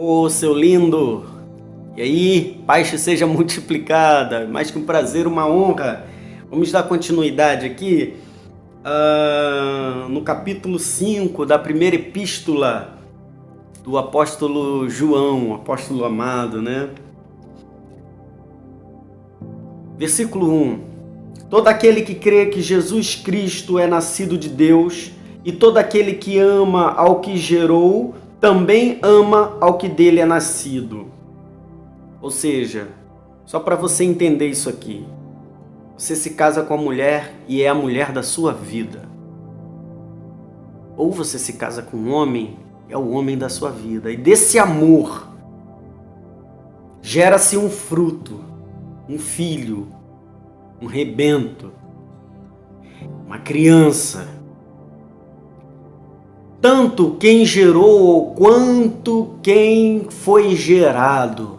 Ô, seu lindo! E aí, paz te seja multiplicada, mais que um prazer, uma honra. Vamos dar continuidade aqui no capítulo 5 da primeira epístola do apóstolo João, apóstolo amado, né? Versículo 1. Todo aquele que crê que Jesus Cristo é nascido de Deus, e todo aquele que ama ao que gerou, também ama ao que dele é nascido. Ou seja, só para você entender isso aqui, você se casa com a mulher e é a mulher da sua vida. Ou você se casa com um homem, é o homem da sua vida. E desse amor gera-se um fruto, um filho, um rebento, uma criança. Tanto quem gerou quanto quem foi gerado.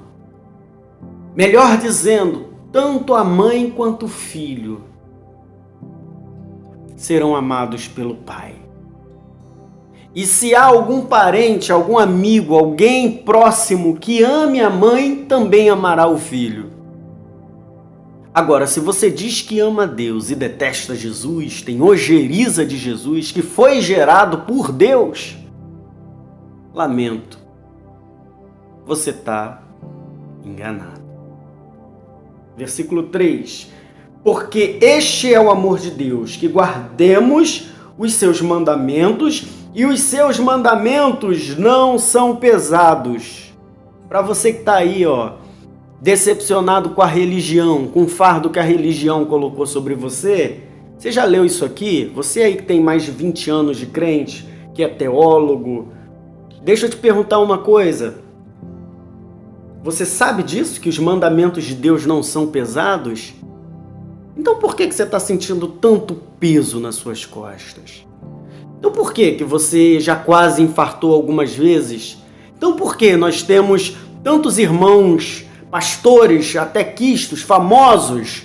Melhor dizendo, tanto a mãe quanto o filho serão amados pelo Pai. E se há algum parente, algum amigo, alguém próximo que ame a mãe, também amará o filho. Agora, se você diz que ama Deus e detesta Jesus, tem ojeriza de Jesus, que foi gerado por Deus, lamento, você está enganado. Versículo 3. Porque este é o amor de Deus, que guardemos os seus mandamentos, e os seus mandamentos não são pesados. Para você que está aí, decepcionado com a religião, com o fardo que a religião colocou sobre você, você já leu isso aqui? Você aí que tem mais de 20 anos de crente, que é teólogo, deixa eu te perguntar uma coisa. Você sabe disso, que os mandamentos de Deus não são pesados? Então por que você está sentindo tanto peso nas suas costas? Então por que você já quase infartou algumas vezes? Então por que nós temos tantos irmãos, pastores, até quistos, famosos,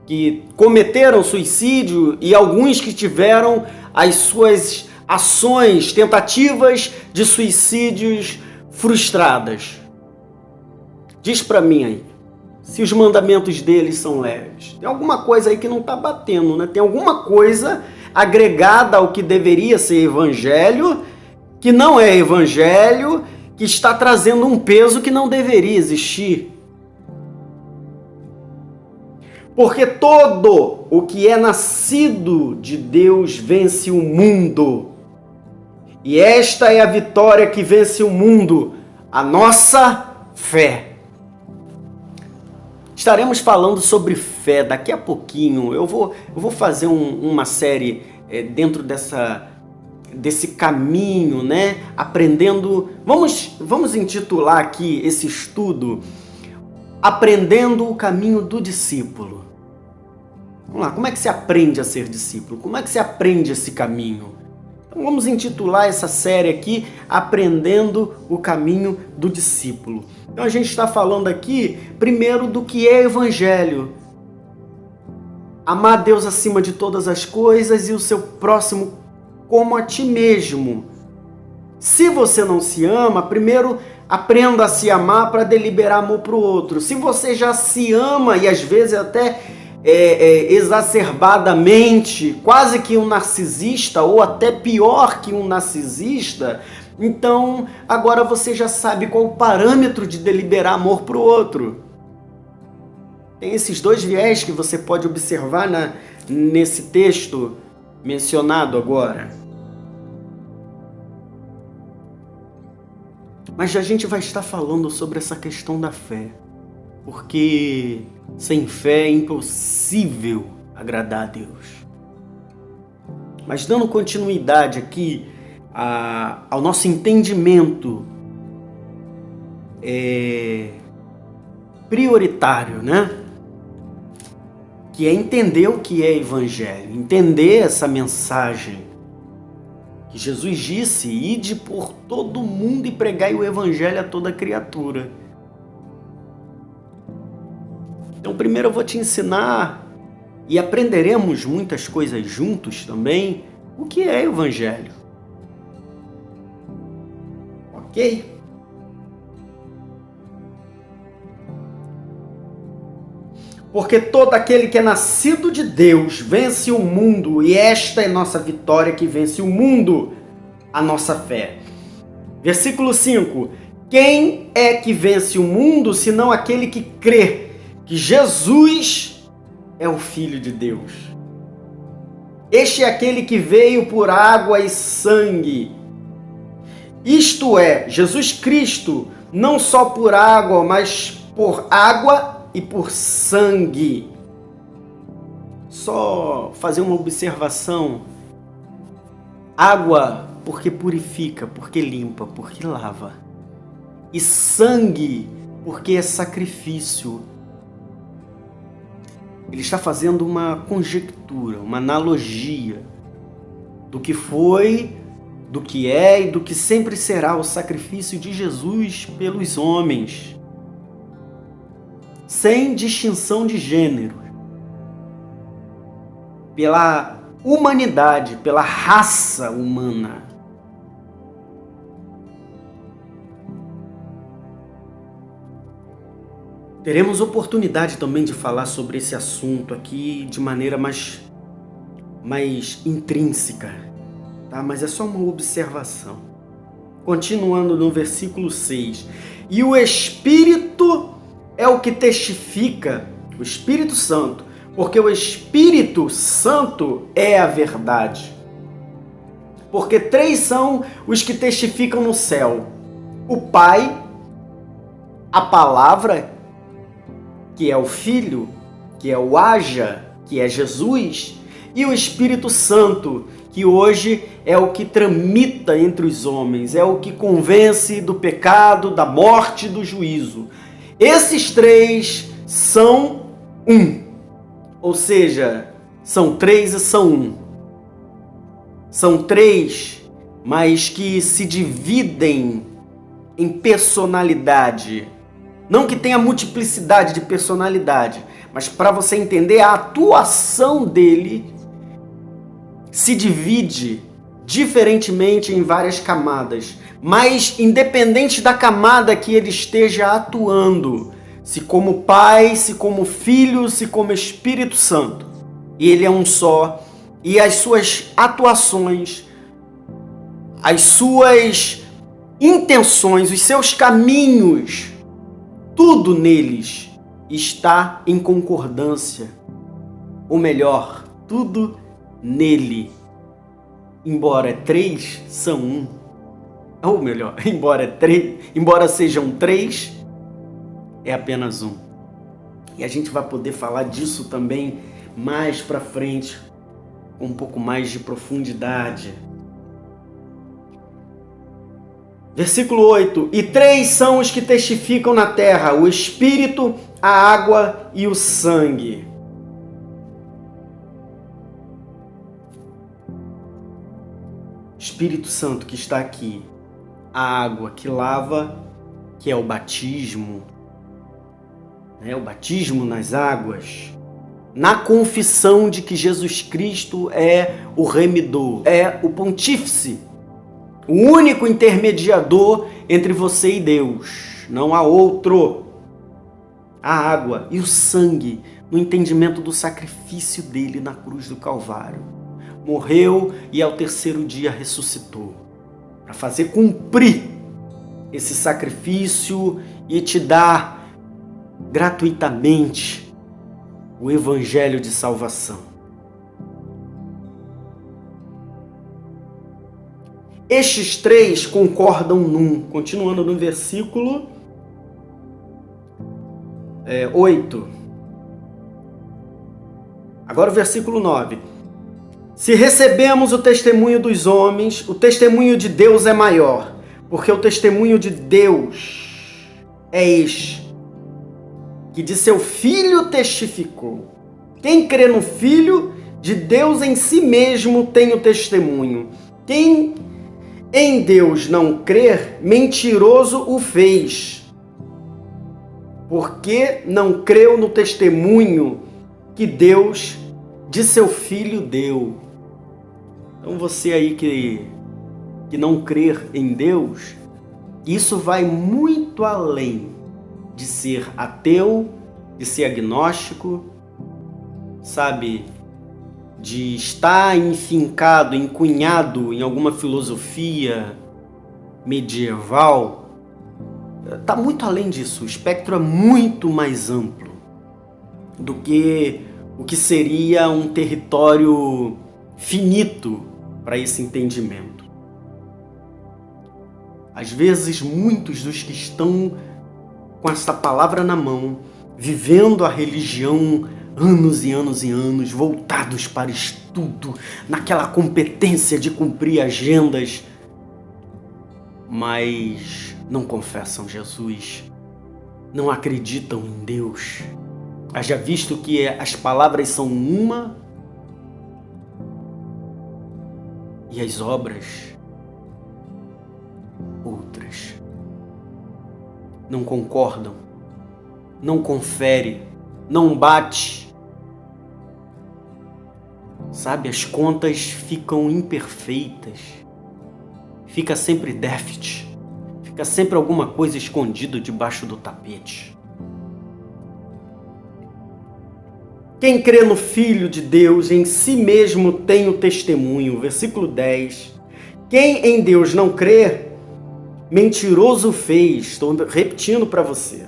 que cometeram suicídio e alguns que tiveram as suas ações, tentativas de suicídios frustradas? Diz pra mim aí, se os mandamentos deles são leves. Tem alguma coisa aí que não tá batendo, né? Tem alguma coisa agregada ao que deveria ser evangelho, que não é evangelho, que está trazendo um peso que não deveria existir. Porque todo o que é nascido de Deus vence o mundo. E esta é a vitória que vence o mundo, a nossa fé. Estaremos falando sobre fé daqui a pouquinho. Eu vou fazer uma série dentro desse caminho, né? Aprendendo. Vamos intitular aqui esse estudo Aprendendo o Caminho do Discípulo. Vamos lá, como é que se aprende a ser discípulo? Como é que se aprende esse caminho? Então vamos intitular essa série aqui Aprendendo o Caminho do Discípulo. Então a gente está falando aqui primeiro do que é evangelho. Amar Deus acima de todas as coisas e o seu próximo como a ti mesmo. Se você não se ama, primeiro aprenda a se amar para deliberar amor para o outro. Se você já se ama e às vezes até exacerbadamente, quase que um narcisista ou até pior que um narcisista, então agora você já sabe qual o parâmetro de deliberar amor para o outro. Tem esses dois viés que você pode observar nesse texto mencionado agora. Mas a gente vai estar falando sobre essa questão da fé, porque sem fé é impossível agradar a Deus. Mas dando continuidade aqui ao nosso entendimento prioritário, né? Que é entender o que é evangelho, entender essa mensagem que Jesus disse: ide por todo mundo e pregai o evangelho a toda criatura. Então primeiro eu vou te ensinar, e aprenderemos muitas coisas juntos também, o que é evangelho. Ok? Porque todo aquele que é nascido de Deus vence o mundo, e esta é nossa vitória que vence o mundo, a nossa fé. Versículo 5. Quem é que vence o mundo, senão aquele que crê que Jesus é o Filho de Deus? Este é aquele que veio por água e sangue. Isto é, Jesus Cristo, não só por água, mas por água e por sangue. Só fazer uma observação. Água porque purifica, porque limpa, porque lava. E sangue porque é sacrifício. Ele está fazendo uma conjectura, uma analogia do que foi, do que é e do que sempre será o sacrifício de Jesus pelos homens, sem distinção de gênero, pela humanidade, pela raça humana. Teremos oportunidade também de falar sobre esse assunto aqui de maneira mais intrínseca, tá? Mas é só uma observação. Continuando no versículo 6. E o Espírito é o que testifica, o Espírito Santo, porque o Espírito Santo é a verdade. Porque 3 são os que testificam no céu: o Pai, a Palavra, que é o Filho, que é o Haja, que é Jesus, e o Espírito Santo, que hoje é o que tramita entre os homens, é o que convence do pecado, da morte e do juízo. Esses 3 são um, ou seja, são 3 e são um. São 3, mas que se dividem em personalidade. Não que tenha multiplicidade de personalidade, mas para você entender, a atuação dele se divide diferentemente em várias camadas, mas independente da camada que ele esteja atuando, se como Pai, se como Filho, se como Espírito Santo, ele é um só, e as suas atuações, as suas intenções, os seus caminhos, tudo neles está em concordância. Ou melhor, tudo nele. Embora 3, são um. Ou melhor, embora sejam 3, é apenas um. E a gente vai poder falar disso também mais para frente, com um pouco mais de profundidade. Versículo 8. E 3 são os que testificam na terra: o Espírito, a água e o sangue. Espírito Santo que está aqui, a água que lava, que é o batismo, né? O batismo nas águas, na confissão de que Jesus Cristo é o remidor, é o pontífice, o único intermediador entre você e Deus. Não há outro. A água e o sangue, no entendimento do sacrifício dele na cruz do Calvário. Morreu e ao terceiro dia ressuscitou, para fazer cumprir esse sacrifício e te dar gratuitamente o evangelho de salvação. Estes 3 concordam num. Continuando no versículo 8. Agora o versículo 9. Se recebemos o testemunho dos homens, o testemunho de Deus é maior, porque o testemunho de Deus é este, que de seu Filho testificou. Quem crê no Filho de Deus em si mesmo tem o testemunho. Quem em Deus não crer, mentiroso o fez, porque não creu no testemunho que Deus de seu Filho deu. Então você aí que não crer em Deus, isso vai muito além de ser ateu de ser agnóstico, sabe, de estar enfincado, encunhado em alguma filosofia medieval. Está muito além disso. O espectro é muito mais amplo do que o que seria um território finito para esse entendimento. Às vezes, muitos dos que estão com essa palavra na mão, vivendo a religião anos e anos e anos, voltados para estudo, naquela competência de cumprir agendas, mas não confessam Jesus, não acreditam em Deus. Haja visto que as palavras são uma e as obras outras. Não concordam, não confere, não bate. Sabe, as contas ficam imperfeitas, fica sempre déficit, fica sempre alguma coisa escondida debaixo do tapete. Quem crê no Filho de Deus em si mesmo tem o testemunho. Versículo 10. Quem em Deus não crê, mentiroso fez. Estou repetindo para você.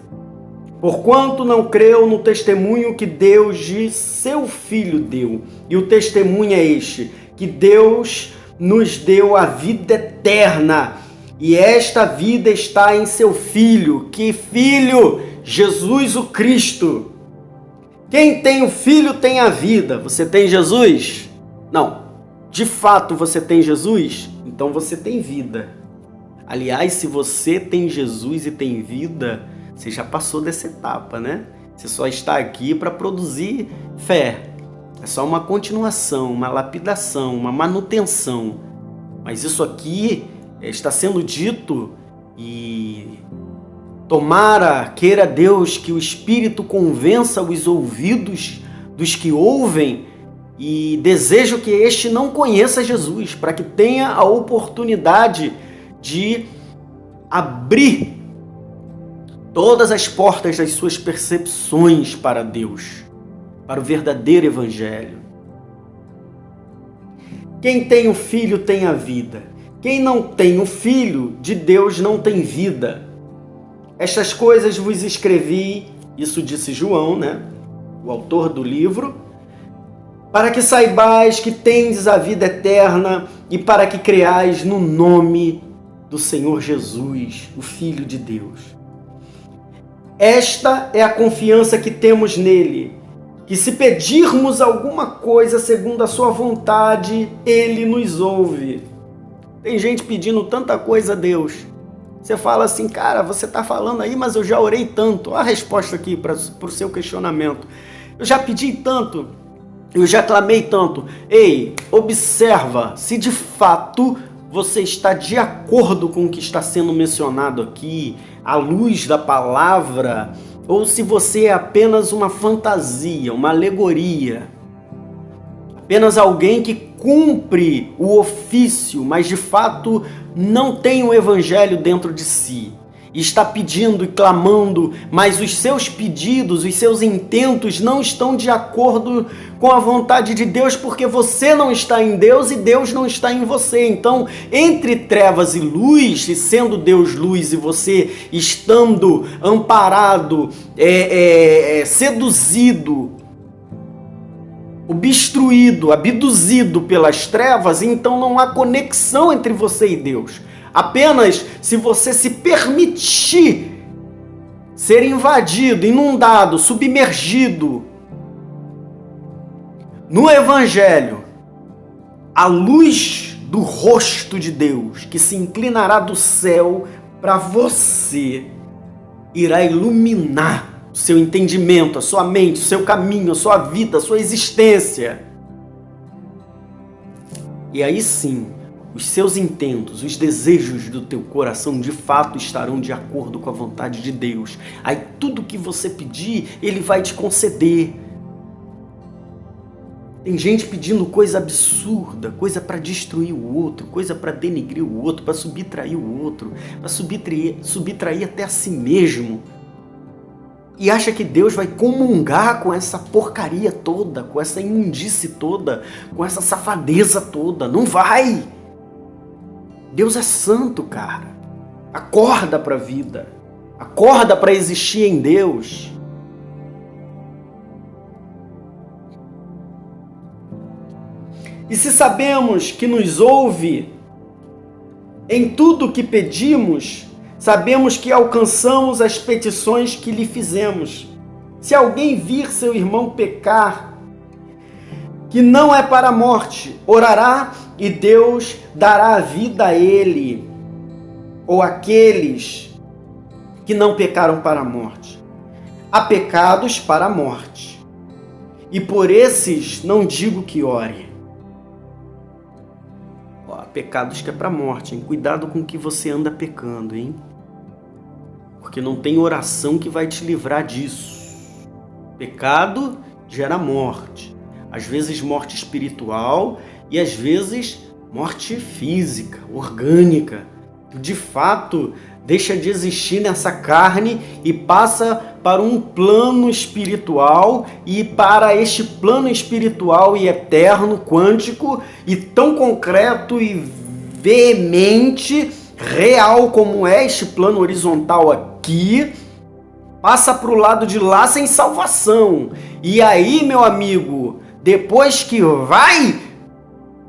Porquanto não creu no testemunho que Deus de seu Filho deu. E o testemunho é este, que Deus nos deu a vida eterna. E esta vida está em seu Filho. Que Filho? Jesus o Cristo. Quem tem o Filho tem a vida. Você tem Jesus? Não. De fato você tem Jesus? Então você tem vida. Aliás, se você tem Jesus e tem vida, você já passou dessa etapa, né? Você só está aqui para produzir fé. É só uma continuação, uma lapidação, uma manutenção. Mas isso aqui está sendo dito e tomara, queira Deus, que o Espírito convença os ouvidos dos que ouvem e desejo que este não conheça Jesus, para que tenha a oportunidade de abrir todas as portas das suas percepções para Deus, para o verdadeiro Evangelho. Quem tem o Filho tem a vida. Quem não tem o Filho de Deus não tem vida. Estas coisas vos escrevi, isso disse João, né? O autor do livro, para que saibais que tendes a vida eterna e para que creais no nome do Senhor Jesus, o Filho de Deus. Esta é a confiança que temos nele, que se pedirmos alguma coisa segundo a sua vontade, ele nos ouve. Tem gente pedindo tanta coisa a Deus. Você fala assim, cara, você está falando aí, mas eu já orei tanto. Olha a resposta aqui para o seu questionamento. Eu já pedi tanto, eu já clamei tanto. Ei, observa se de fato você está de acordo com o que está sendo mencionado aqui, à luz da palavra, ou se você é apenas uma fantasia, uma alegoria. Apenas alguém que cumpre o ofício, mas de fato não tem o evangelho dentro de si. E está pedindo e clamando, mas os seus pedidos, os seus intentos não estão de acordo com a vontade de Deus, porque você não está em Deus e Deus não está em você. Então, entre trevas e luz, e sendo Deus luz e você estando amparado, seduzido, obstruído, abduzido pelas trevas, então não há conexão entre você e Deus. Apenas se você se permitir ser invadido, inundado, submergido no Evangelho, a luz do rosto de Deus, que se inclinará do céu para você, irá iluminar o seu entendimento, a sua mente, o seu caminho, a sua vida, a sua existência. E aí sim, os seus intentos, os desejos do teu coração de fato estarão de acordo com a vontade de Deus. Aí tudo que você pedir, Ele vai te conceder. Tem gente pedindo coisa absurda, coisa para destruir o outro, coisa para denegrir o outro, para subtrair o outro, para subtrair até a si mesmo. e acha que Deus vai comungar com essa porcaria toda, com essa imundície toda, com essa safadeza toda. Não vai! Deus é santo, cara. Acorda para a vida. Acorda para existir em Deus. E se sabemos que nos ouve em tudo o que pedimos, sabemos que alcançamos as petições que lhe fizemos. Se alguém vir seu irmão pecar, que não é para a morte, orará e Deus dará a vida a ele, ou aqueles que não pecaram para a morte. Há pecados para a morte, e por esses não digo que ore. Há pecados que é para a morte, hein? Cuidado com o que você anda pecando, hein? Porque não tem oração que vai te livrar disso. Pecado gera morte. Às vezes morte espiritual e às vezes morte física, orgânica. De fato, deixa de existir nessa carne e passa para um plano espiritual, e para este plano espiritual e eterno, quântico e tão concreto e veemente, real como é este plano horizontal aqui, passa para o lado de lá sem salvação. E aí, meu amigo, depois que vai,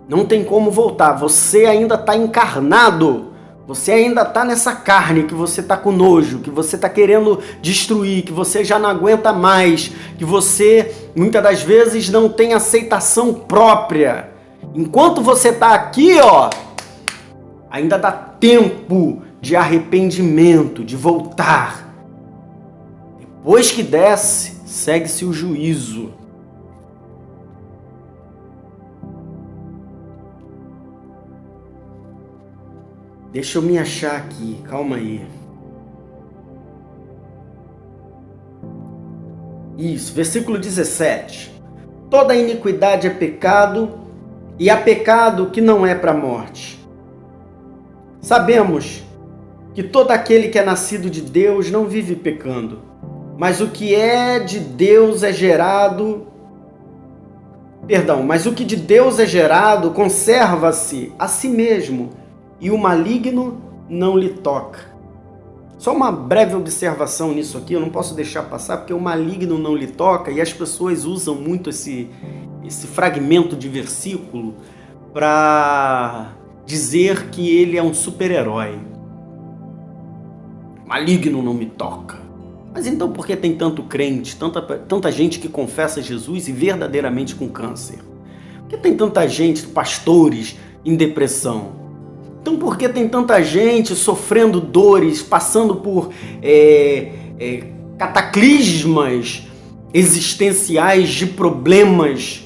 não tem como voltar. Você ainda está encarnado. Você ainda está nessa carne que você está com nojo, que você está querendo destruir, que você já não aguenta mais, que você muitas das vezes não tem aceitação própria. Enquanto você está aqui, ó, ainda dá tempo de arrependimento, de voltar. Depois que desce, segue-se o juízo. Deixa eu me achar aqui, calma aí. Isso, versículo 17. Toda iniquidade é pecado, e há pecado que não é para a morte. Sabemos que todo aquele que é nascido de Deus não vive pecando, mas o que é de Deus é gerado... mas o que de Deus é gerado conserva-se a si mesmo, e o maligno não lhe toca. Só uma breve observação nisso aqui, eu não posso deixar passar, porque o maligno não lhe toca, e as pessoas usam muito esse fragmento de versículo para dizer que ele é um super-herói. Maligno não me toca. Mas então por que tem tanto crente, tanta gente que confessa Jesus e verdadeiramente com câncer? Por que tem tanta gente, pastores, em depressão? Então por que tem tanta gente sofrendo dores, passando por cataclismas existenciais de problemas,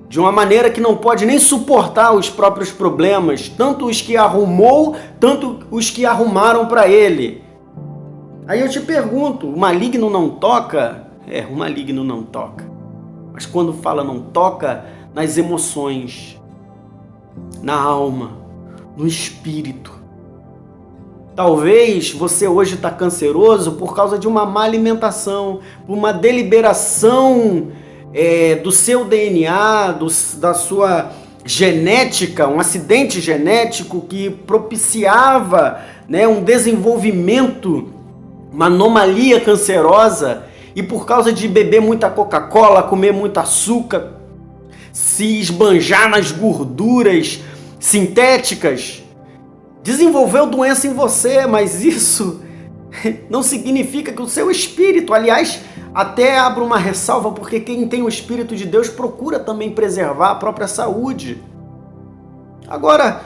de uma maneira que não pode nem suportar os próprios problemas, tanto os que arrumou, tanto os que arrumaram para ele? Aí eu te pergunto, o maligno não toca? O maligno não toca. Mas quando fala não toca, nas emoções, na alma, no espírito. Talvez você hoje está canceroso por causa de uma má alimentação, por uma deliberação do seu DNA, da sua genética, um acidente genético que propiciava, um desenvolvimento, uma anomalia cancerosa, e por causa de beber muita Coca-Cola, comer muito açúcar, se esbanjar nas gorduras sintéticas, desenvolveu doença em você, mas isso não significa que o seu espírito, aliás, até abro uma ressalva, porque quem tem o Espírito de Deus procura também preservar a própria saúde. Agora,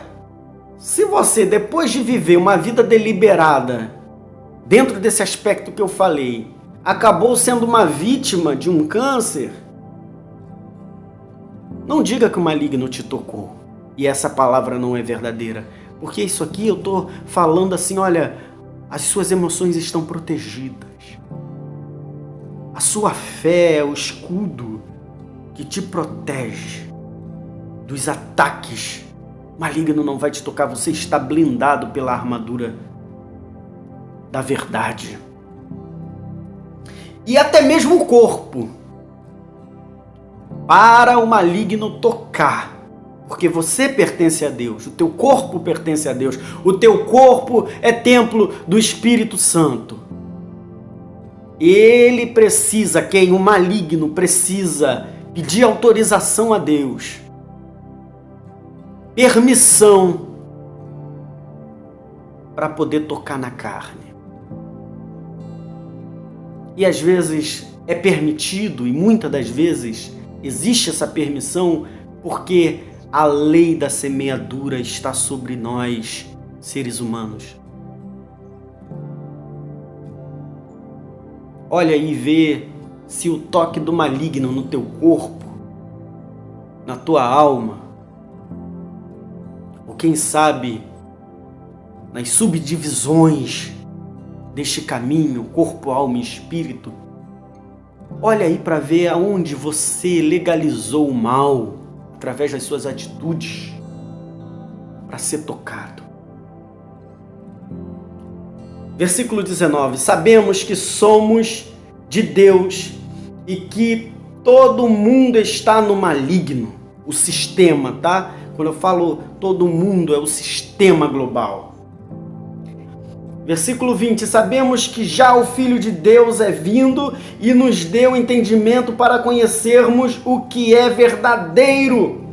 se você, depois de viver uma vida deliberada, dentro desse aspecto que eu falei, acabou sendo uma vítima de um câncer, não diga que o maligno te tocou e essa palavra não é verdadeira, porque isso aqui eu estou falando assim, olha, as suas emoções estão protegidas. A sua fé é o escudo que te protege dos ataques. O maligno não vai te tocar, você está blindado pela armadura da verdade. e até mesmo o corpo, para o maligno tocar. Porque você pertence a Deus, o teu corpo pertence a Deus, o teu corpo é templo do Espírito Santo. Ele precisa, o maligno precisa pedir autorização a Deus, permissão para poder tocar na carne. E às vezes é permitido, e muitas das vezes existe essa permissão, porque a lei da semeadura está sobre nós, seres humanos. Olha aí e vê se o toque do maligno no teu corpo, na tua alma, ou quem sabe nas subdivisões deste caminho, corpo, alma e espírito, olha aí para ver aonde você legalizou o mal através das suas atitudes para ser tocado. Versículo 19: sabemos que somos de Deus e que todo mundo está no maligno. O sistema, tá? Quando eu falo todo mundo, é o sistema global. Versículo 20: sabemos que já o Filho de Deus é vindo e nos deu entendimento para conhecermos o que é verdadeiro.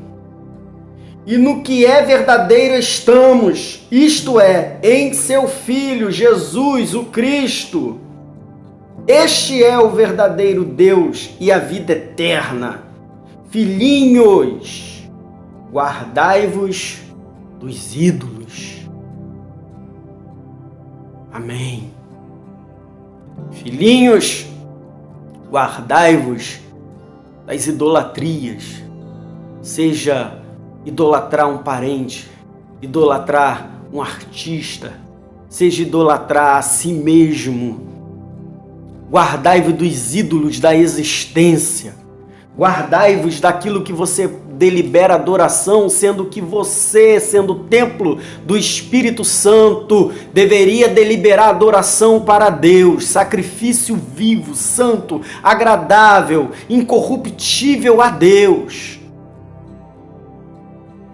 E no que é verdadeiro estamos, isto é, em seu Filho, Jesus, o Cristo. Este é o verdadeiro Deus e a vida eterna. Filhinhos, guardai-vos dos ídolos. Amém. Filhinhos, guardai-vos das idolatrias. Seja idolatrar um parente, idolatrar um artista, seja idolatrar a si mesmo. Guardai-vos dos ídolos da existência. Guardai-vos daquilo que você delibera adoração, sendo que você, sendo o templo do Espírito Santo, deveria deliberar adoração para Deus, sacrifício vivo, santo, agradável, incorruptível a Deus.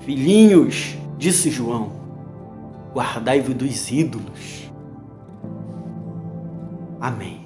Filhinhos, disse João, guardai-vos dos ídolos. Amém.